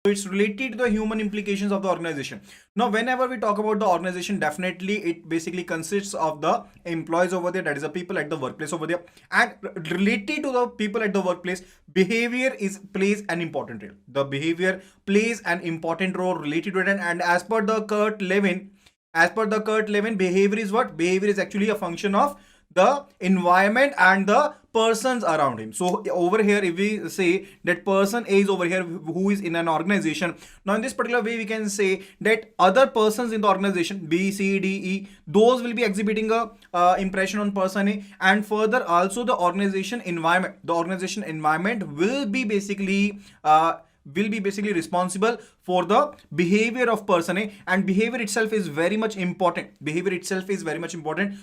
It's related to the human implications of the organization. Now, whenever we talk about the organization, definitely it basically consists of the employees over there, that is the people at the workplace over there. And related to the people at the workplace, behavior is plays an important role. The behavior plays an important role related to it. And as per the Kurt Lewin, behavior is what? Behavior is actually a function of the environment and the persons around him. So over here, if we say that person A is over here who is in an organization, now in this particular way we can say that other persons in the organization B, C, D, E, those will be exhibiting a impression on person A. And further also the organization environment will be basically responsible for the behavior of person A, and behavior itself is very much important.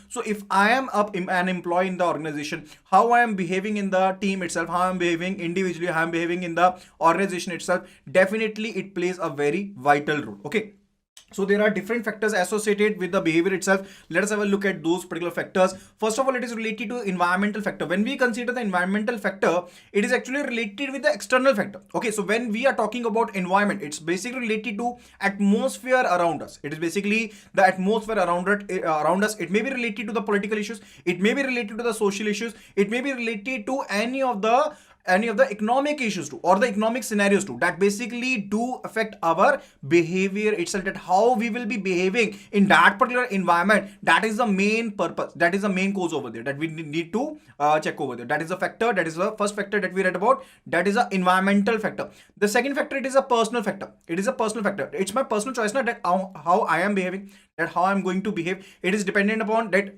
So if I am an employee in the organization, how I am behaving in the team itself, how I am behaving individually, how I am behaving in the organization itself, definitely it plays a very vital role. Okay, so there are different factors associated with the behavior itself. Let us have a look at those particular factors. First of all, it is related to environmental factor. When we consider the environmental factor, it is actually related with the external factor. Okay, so when we are talking about environment, it's basically related to atmosphere around us. It is basically the atmosphere around us. It may be related to the political issues. It may be related to the social issues. It may be related to any of the economic issues too, or the economic scenarios too, that basically do affect our behavior itself, that how we will be behaving in that particular environment. That is the main purpose, that is the main cause over there that we need to check over there. That is the factor, that is the first factor that we read about, that is the environmental factor. The second factor, it is a personal factor. It's my personal choice now, that how I am behaving, that how I'm going to behave. It is dependent upon that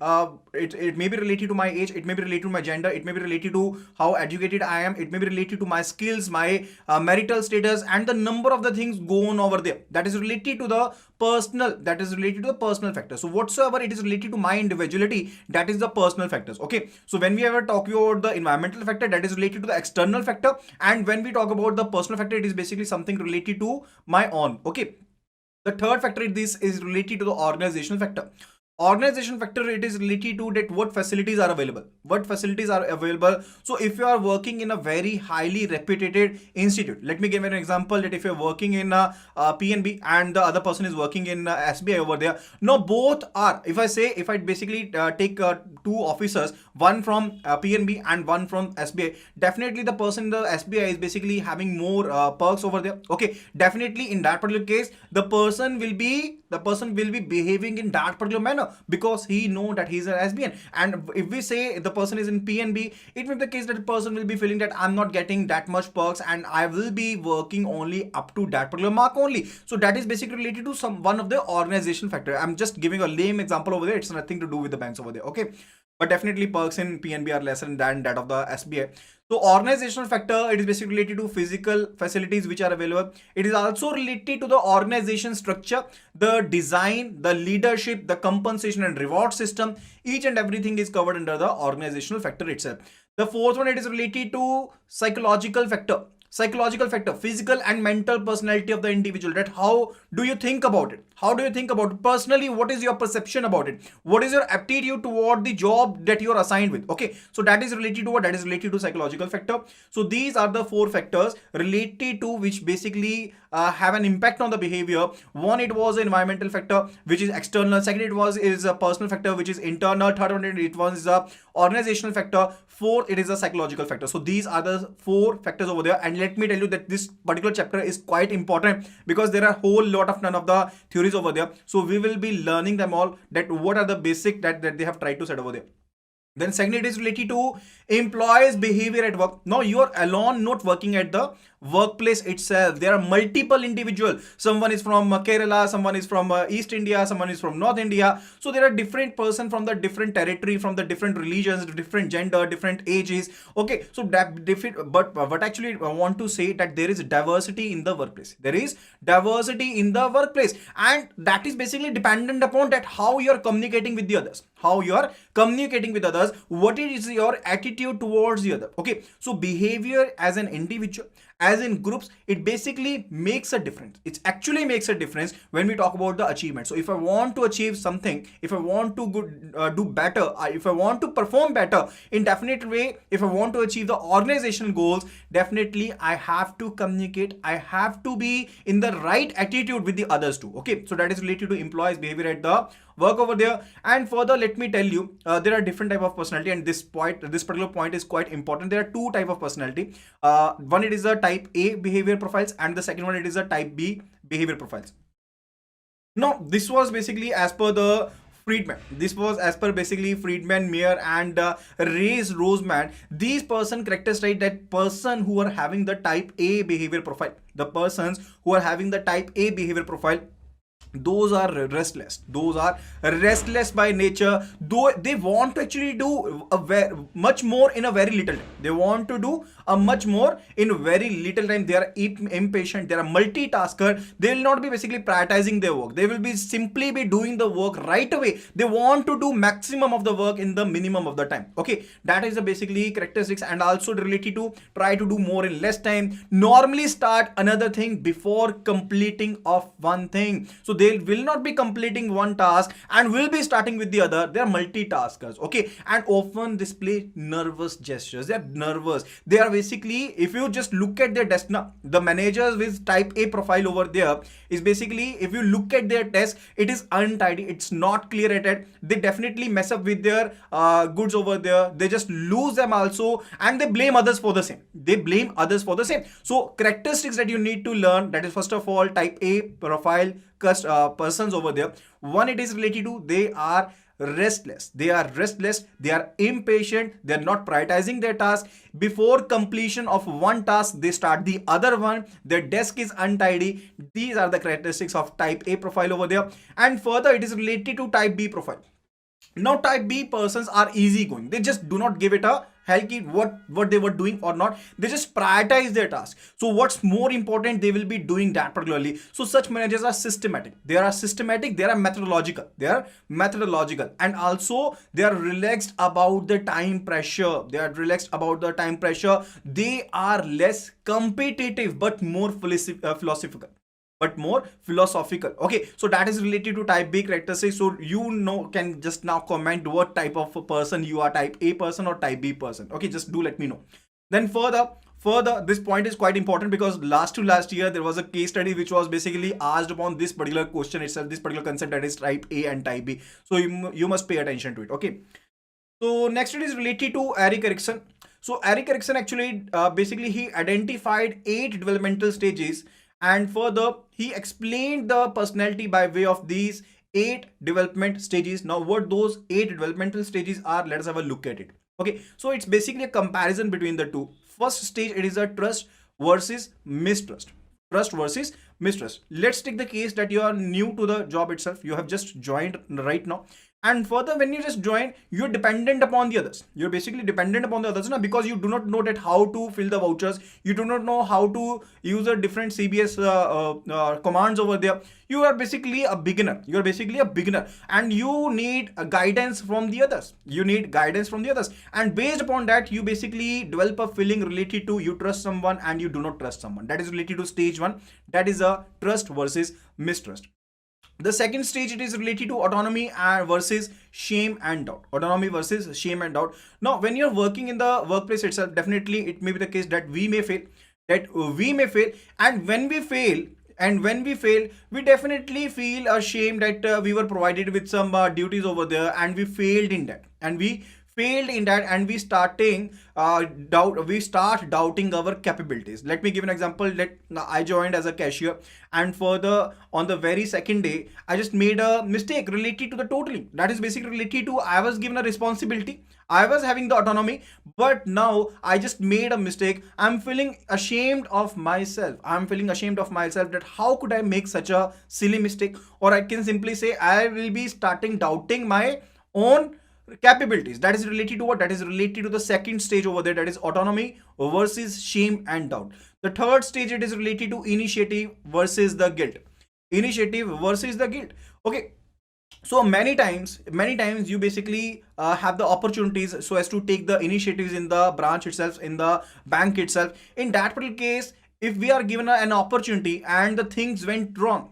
it may be related to my age, it may be related to my gender, it may be related to how educated I am, it may be related to my skills, my marital status, and the number of the things go on over there. That is related to the personal factor. So whatsoever it is related to my individuality, that is the personal factors. Okay, so when we ever talk about the environmental factor, that is related to the external factor, and when we talk about the personal factor, it is basically something related to my own. Okay, the third factor in this is related to the organizational factor. It is related to that what facilities are available. So if you are working in a very highly reputed institute, let me give an example, that if you're working in a PNB and the other person is working in SBI over there, now both are, if I basically take two officers, one from PNB and one from SBI, definitely the person in the SBI is basically having more perks over there. Okay, definitely in that particular case, the person will be behaving in that particular manner, because he know that he's an SBN. And if we say the person is in PNB, it may be the case that the person will be feeling that I'm not getting that much perks and I will be working only up to that particular mark only. So that is basically related to one of the organization factor. I'm just giving a lame example over there. It's nothing to do with the banks over there. Okay, but definitely perks in PNB are lesser than that of the SBI. So organizational factor, it is basically related to physical facilities which are available. It is also related to the organization structure, the design, the leadership, the compensation and reward system. Each and everything is covered under the organizational factor itself. The fourth one, it is related to psychological factor, physical and mental personality of the individual, that how do you think about it, personally, what is your perception about it, what is your aptitude toward the job that you are assigned with. Okay, so that is related to what? That is related to psychological factor. So these are the four factors related to which basically have an impact on the behavior. One, it was an environmental factor which is external. Second, is a personal factor which is internal. Third one, it was a organizational factor. Fourth, it is a psychological factor. So these are the four factors over there. And let me tell you that this particular chapter is quite important, because there are a whole lot of none of the theories over there. So we will be learning them all, that what are the basic that they have tried to set over there. Then second, it is related to employees' behavior at work. Now you are alone, not working at the workplace itself. There are multiple individuals. Someone is from Kerala, someone is from East India, someone is from North India. So there are different person from the different territory, from the different religions, different gender, different ages. Okay, so that different, but what actually I want to say that there is diversity in the workplace. And that is basically dependent upon that how you are communicating with the others. What is your attitude towards the other. Okay, so behavior as an individual as in groups, it basically makes a difference. It actually makes a difference when we talk about the achievement. So if I want to achieve something, if I want to do better, if I want to perform better in definite way, if I want to achieve the organizational goals, definitely I have to communicate, I have to be in the right attitude with the others too. Okay, so that is related to employees behavior at the work over there. And further, let me tell you, there are different type of personality, and this particular point is quite important. There are two type of personality. One, it is a type A behavior profiles, and the second one, it is a type B behavior profiles. Now this was basically as per the Friedman. This was as per basically Friedman, Meyer, and Ray's Roseman. These person characterize that person who are having the type A behavior profile. The persons who are having the type A behavior profile, those are restless, those are restless by nature. Though they want to actually do much more in a very little time, they want to do a much more in very little time. They are impatient, they are multitasker. They will not be basically prioritizing their work, they will be simply be doing the work right away. They want to do maximum of the work in the minimum of the time. Okay, that is the basically characteristics. And also related to try to do more in less time, normally start another thing before completing of one thing. So they will not be completing one task and will be starting with the other. They are multitaskers. Okay, and often display nervous gestures. They are nervous, they are basically, if you just look at their desk now, the managers with type A profile over there is basically, if you look at their desk, it is untidy, it's not clear rated. They definitely mess up with their goods over there, they just lose them also, and they blame others for the same. They blame others for the same. So characteristics that you need to learn, that is first of all type A profile persons over there. One, it is related to they are restless, they are restless, they are impatient, they are not prioritizing their task. Before completion of one task, they start the other one. Their desk is untidy. These are the characteristics of type A profile over there. And further, it is related to type B profile. Now type B persons are easygoing, they just do not give it a hell what they were doing or not. They just prioritize their task. So what's more important, they will be doing that particularly. So such managers are systematic, they are systematic, they are methodological, and also they are relaxed about the time pressure. They are relaxed about the time pressure. They are less competitive but more philosophical, okay, so that is related to type B characteristics. So you know, can just now comment what type of a person you are, type A person or type B person. Okay, just do let me know. Then further, this point is quite important, because last year there was a case study which was basically asked upon this particular question itself, this particular concept, that is type A and type B. So you must pay attention to it. Okay, so next it is related to Erik Erikson. So Erik Erikson actually basically he identified 8 developmental stages, and further he explained the personality by way of these 8 development stages. Now what those 8 developmental stages are, let us have a look at it. Okay, so it's basically a comparison between the two. First stage, it is a trust versus mistrust. Trust versus mistrust. Let's take the case that you are new to the job itself, you have just joined right now, and further when you just join, you're dependent upon the others. You're basically dependent upon the others now, because you do not know that how to fill the vouchers, you do not know how to use the different CBS commands over there. You are basically a beginner, and you need a guidance from the others. And based upon that, you basically develop a feeling related to you trust someone and you do not trust someone. That is related to stage 1, that is a trust versus mistrust. The second stage, it is related to autonomy versus shame and doubt. Now when you're working in the workplace itself, definitely it may be the case that we may fail, and when we fail, we definitely feel ashamed that we were provided with some duties over there, and we failed in that, and we start doubting our capabilities. Let me give an example. I joined as a cashier, and further on the very second day, I just made a mistake related to the totaling. That is basically related to, I was given a responsibility, I was having the autonomy, but now I just made a mistake. I'm feeling ashamed of myself. That how could I make such a silly mistake? Or I can simply say, I will be starting doubting my own capabilities. That is related to what? That is related to the second stage over there, that is autonomy versus shame and doubt. The third stage, it is related to initiative versus the guilt. Okay, so many times you basically have the opportunities so as to take the initiatives in the branch itself, in the bank itself. In that particular case, if we are given an opportunity and the things went wrong,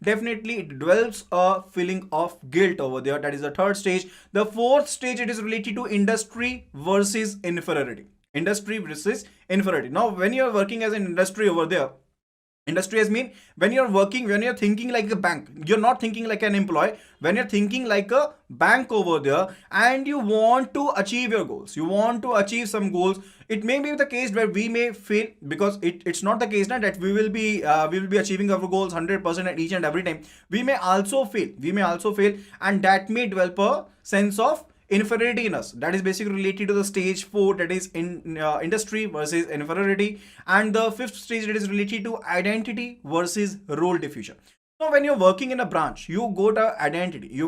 definitely it develops a feeling of guilt over there. That is the third stage. The fourth stage, it is related to industry versus inferiority. Industry versus inferiority. Now when you are working as an industry over there, industry has mean, when you're working, when you're thinking like a bank, you're not thinking like an employee. When you're thinking like a bank over there, and you want to achieve your goals, you want to achieve some goals, it may be the case where we may fail, because it's not the case now that we will be achieving our goals 100% at each and every time. We may also fail, and that may develop a sense of inferiority in us. That is basically related to the stage 4, that is in industry versus inferiority. And the fifth stage, that is related to identity versus role diffusion. So when you're working in a branch, you got a identity,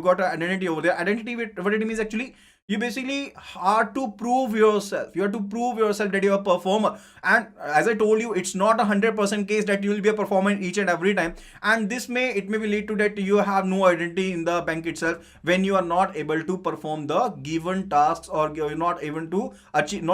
over there. Identity, what it means actually, you basically are to prove yourself, you have to prove yourself that you're a performer. And as I told you, it's not 100% case that you will be a performer each and every time. And this may be lead to that you have no identity in the bank itself, when you are not able to perform the given tasks, or you're not able to achieve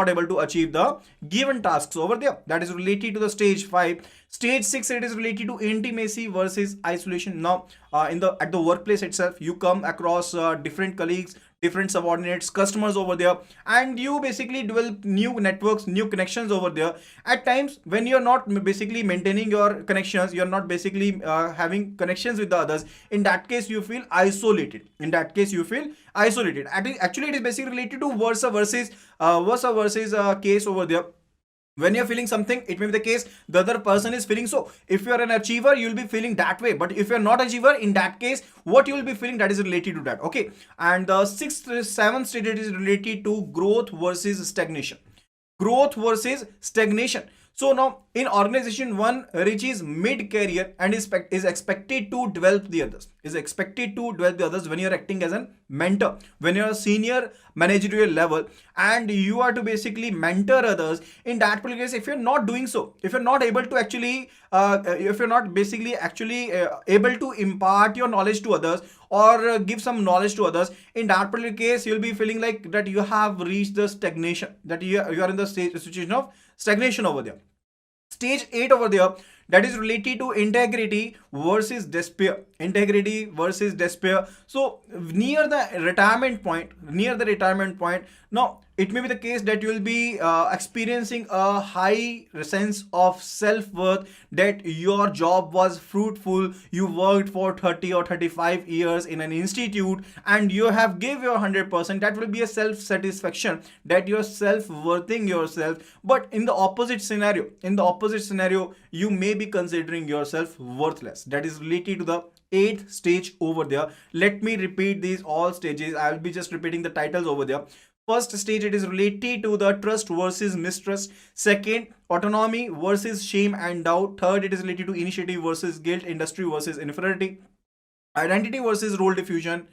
the given tasks over there. That is related to the stage 5. Stage 6, it is related to intimacy versus isolation. Now at the workplace itself, you come across different colleagues, different subordinates, customers over there, and you basically develop new networks, new connections over there. At times when you're not basically maintaining your connections, you're not basically having connections with the others, in that case you feel isolated. Actually, it is basically related to versa versus case over there. When you're feeling something, it may be the case the other person is feeling. So if you're an achiever, you'll be feeling that way. But if you're not achiever, in that case, what you will be feeling, that is related to that. Okay. And the seventh stage, it is related to growth versus stagnation. So now in organization, one reaches mid-career and is expected to develop the others. When you're acting as a mentor, when you're a senior managerial level, and you are to basically mentor others. In that particular case, if you're not doing so, if you're not able to actually, if you're not basically actually able to impart your knowledge to others, or give some knowledge to others, in that particular case, you'll be feeling like that you have reached the stagnation, that you are in the situation of stagnation over there. Stage 8 over there, that is related to integrity versus despair. So near the retirement point, now it may be the case that you will be experiencing a high sense of self-worth, that your job was fruitful, you worked for 30 or 35 years in an institute, and you have gave your 100%. That will be a self-satisfaction, that you're self-worthing yourself. But in the opposite scenario, you may be considering yourself worthless. That is related to the 8th stage over there. Let me repeat these all stages. I will be just repeating the titles over there. First stage, it is related to the trust versus mistrust. Second, autonomy versus shame and doubt. Third, it is related to initiative versus guilt, industry versus inferiority, identity versus role diffusion,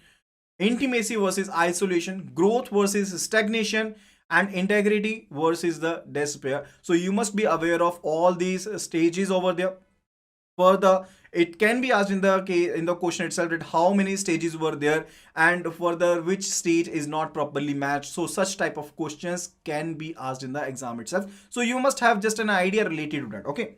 intimacy versus isolation, growth versus stagnation, and integrity versus the despair. So you must be aware of all these stages over there. Further, it can be asked in the question itself that how many stages were there, and further which stage is not properly matched. So such type of questions can be asked in the exam itself. So you must have just an idea related to that. Okay.